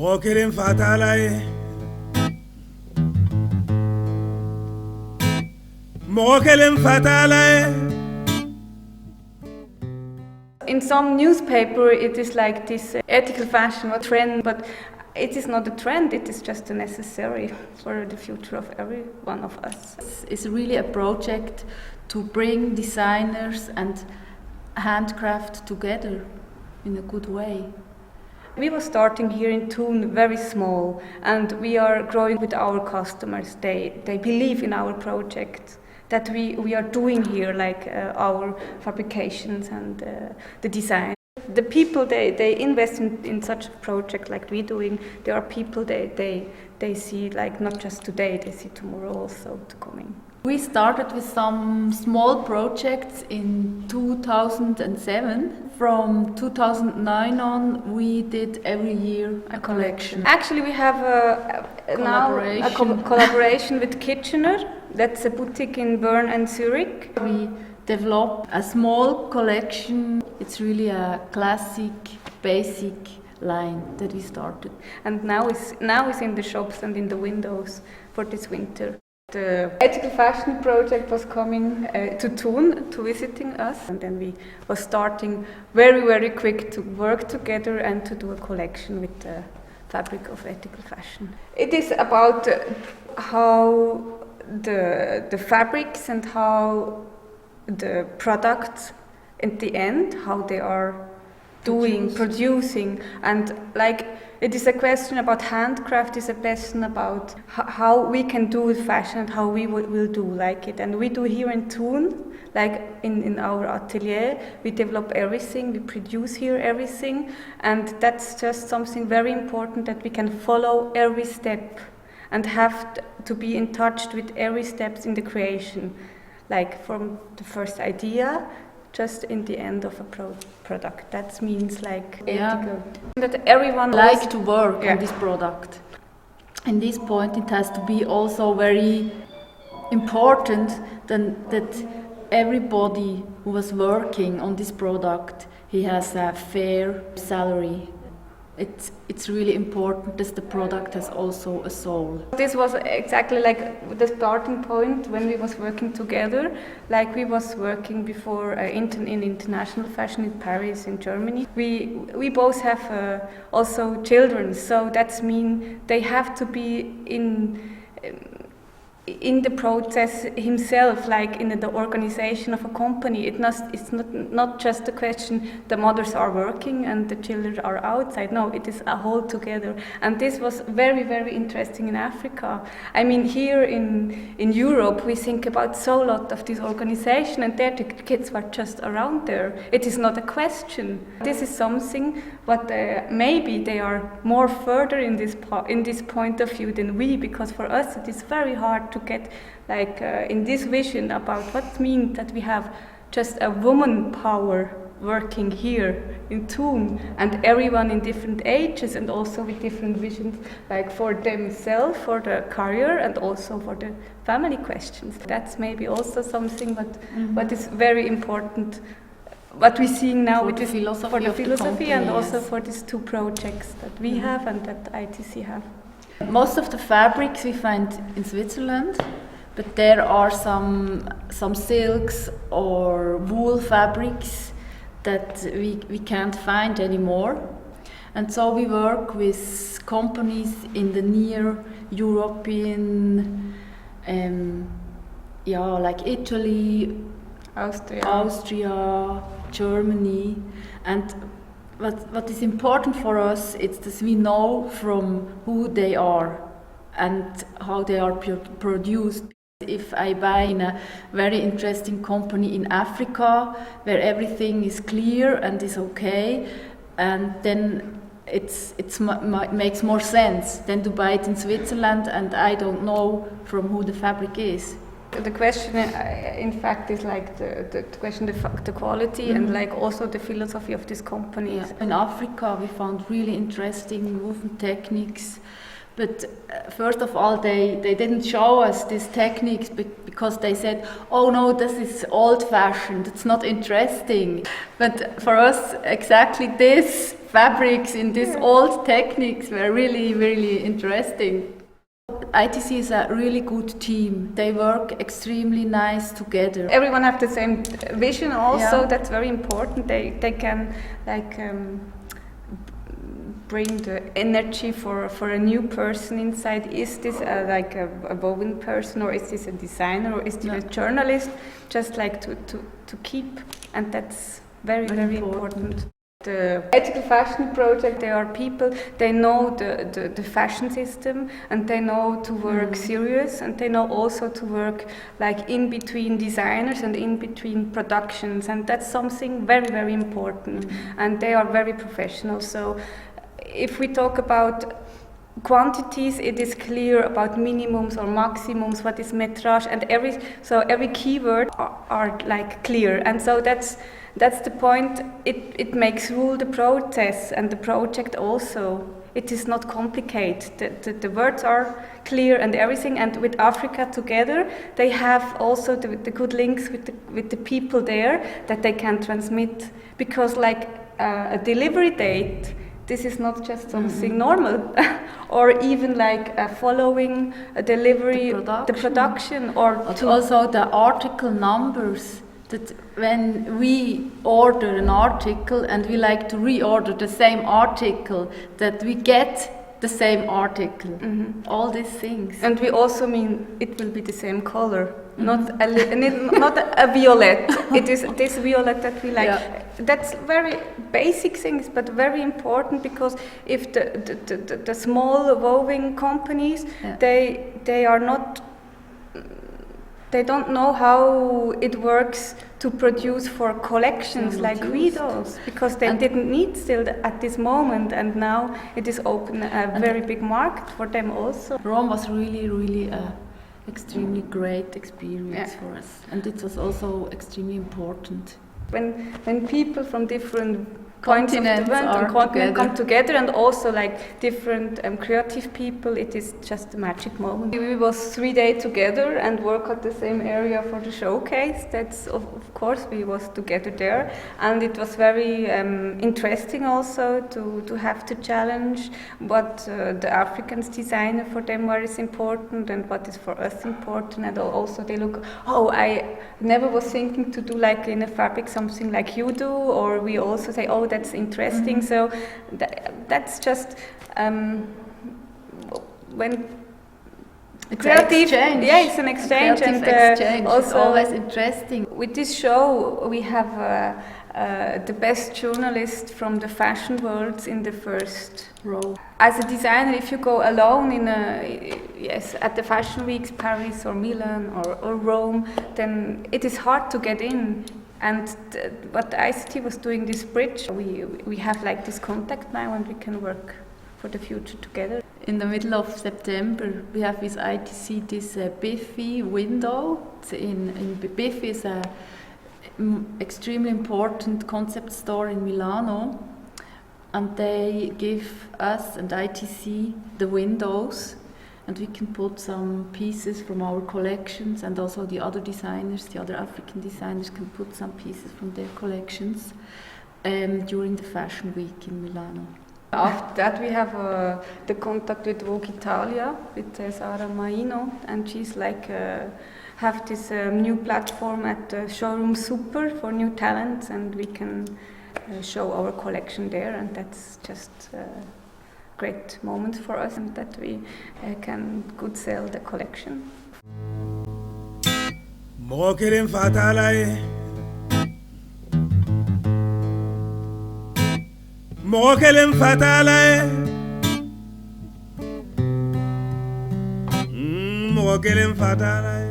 Mokelim fatalai Mokelim fatalai. In some newspaper it is like this ethical fashion or trend, but it is not a trend, it is just a necessary for the future of every one of us. It's really a project to bring designers and handcraft together in a good way. We were starting here in Thun very small, and we are growing with our customers. They believe in our project, that we are doing here, like our fabrications and the design. The people, they invest in such a project like we're doing. There are people they see like not just today, they see tomorrow also to coming. We started with some small projects in 2007. From 2009 on, we did every year a collection. Actually, we have a collaboration with Kitchener. That's a boutique in Bern and Zurich. We developed a small collection. It's really a classic, basic line that we started. And now it's in the shops and in the windows for this winter. The ethical fashion project was coming to Thun to visiting us, and then we were starting very, very quick to work together and to do a collection with the fabric of ethical fashion. It is about how the fabrics and how the products at the end, how they are producing, and like it is a question about handcraft, is a question about how we can do with fashion and how we will do like it. And we do here in Thun, like in our atelier, we develop everything, we produce here everything, and that's just something very important, that we can follow every step and have to be in touch with every steps in the creation, like from the first idea just in the end of a product. That means like ethical. That everyone likes to work on this product. In this point it has to be also very important that everybody who was working on this product, he has a fair salary. It's really important that the product has also a soul. This was exactly like the starting point when we was working together. Like we was working before in international fashion in Paris, in Germany. We both have also children, so that's mean they have to be in the process himself, like in the organization of a company. It's not just a question the mothers are working and the children are outside. No, it is a whole together. And this was very, very interesting in Africa. I mean, here in Europe, we think about so lot of this organization, and there the kids were just around there. It is not a question. This is something what maybe they are more further in this point of view than we, because for us it is very hard to get like in this vision about what it means that we have just a woman power working here in Thun, and everyone in different ages and also with different visions, like for themselves, for the career, and also for the family questions. That's maybe also something what is very important, what we're seeing now with the philosophy and also for these two projects that we have and that ITC have. Most of the fabrics we find in Switzerland, but there are some silks or wool fabrics that we can't find anymore. And so we work with companies in the near European, like Italy, Austria, Germany, and what is important for us is that we know from who they are and how they are produced. If I buy in a very interesting company in Africa where everything is clear and is okay, and then it makes more sense than to buy it in Switzerland and I don't know from who the fabric is. The question, in fact, is like the question, the quality and like also the philosophy of these companies. In Africa, we found really interesting woven techniques, But first of all, they didn't show us these techniques because they said, oh no, this is old-fashioned, it's not interesting. But for us, exactly these fabrics in these old techniques were really, really interesting. ITC is a really good team. They work extremely nice together. Everyone have the same vision also, Yeah. that's very important. They can bring the energy for a new person inside. Is this a woven person, or is this a designer, or is this a journalist? Just like to keep, and that's very, very important. The ethical fashion project, they are people, they know the fashion system, and they know to work serious, and they know also to work like in between designers and in between productions, and that's something very, very important. And they are very professional. So if we talk about quantities, it is clear about minimums or maximums, what is metrage, and every keyword are like clear, and so that's the point. It makes rule the process and the project also. It is not complicated. The words are clear and everything. And with Africa together, they have also the good links with the people there that they can transmit. Because like a delivery date, this is not just something normal, or even like following a delivery, the production, or also the article numbers. That when we order an article and we like to reorder the same article, that we get the same article. All these things. And we also mean it will be the same color, not a violet. It is this violet that we like. Yeah. That's very basic things, but very important, because if the small woven companies, they are not. They don't know how it works to produce for collections like we do, because they didn't need still at this moment, and now it is open a very big market for them also. Rome was really, really extremely great experience for us, and it was also extremely important. When people from different points of the Continents world and come together, and also like different creative people, it is just a magic moment. We was 3 days together and work at the same area for the showcase. That's of course we was together there, and it was very interesting also to have the challenge what the Africans designer for them was important and what is for us important, and also they look, oh, I never was thinking to do like in a fabric something like you do, or we also say, oh, that's interesting. So that's just when it's creative, an exchange. yeah, it's an exchange, and exchange. also it's always interesting. With this show, we have the best journalist from the fashion world in the first row. As a designer, if you go alone at the fashion weeks, Paris or Milan or Rome, then it is hard to get in. And what ICT was doing, this bridge, we have like this contact now, and we can work for the future together. In the middle of September, we have with ITC this Biffy window. In Biffy is a extremely important concept store in Milano, and they give us and ITC the windows, and we can put some pieces from our collections, and also the other designers, the other African designers can put some pieces from their collections during the fashion week in Milano. After that, we have the contact with Vogue Italia, with Sara Maino, and she's like have this new platform at the showroom Super for new talents, and we can show our collection there, and that's just a great moment for us, and that we can good sell the collection. Mokirin fatalai Mokirin fatalai Mokirin fatalai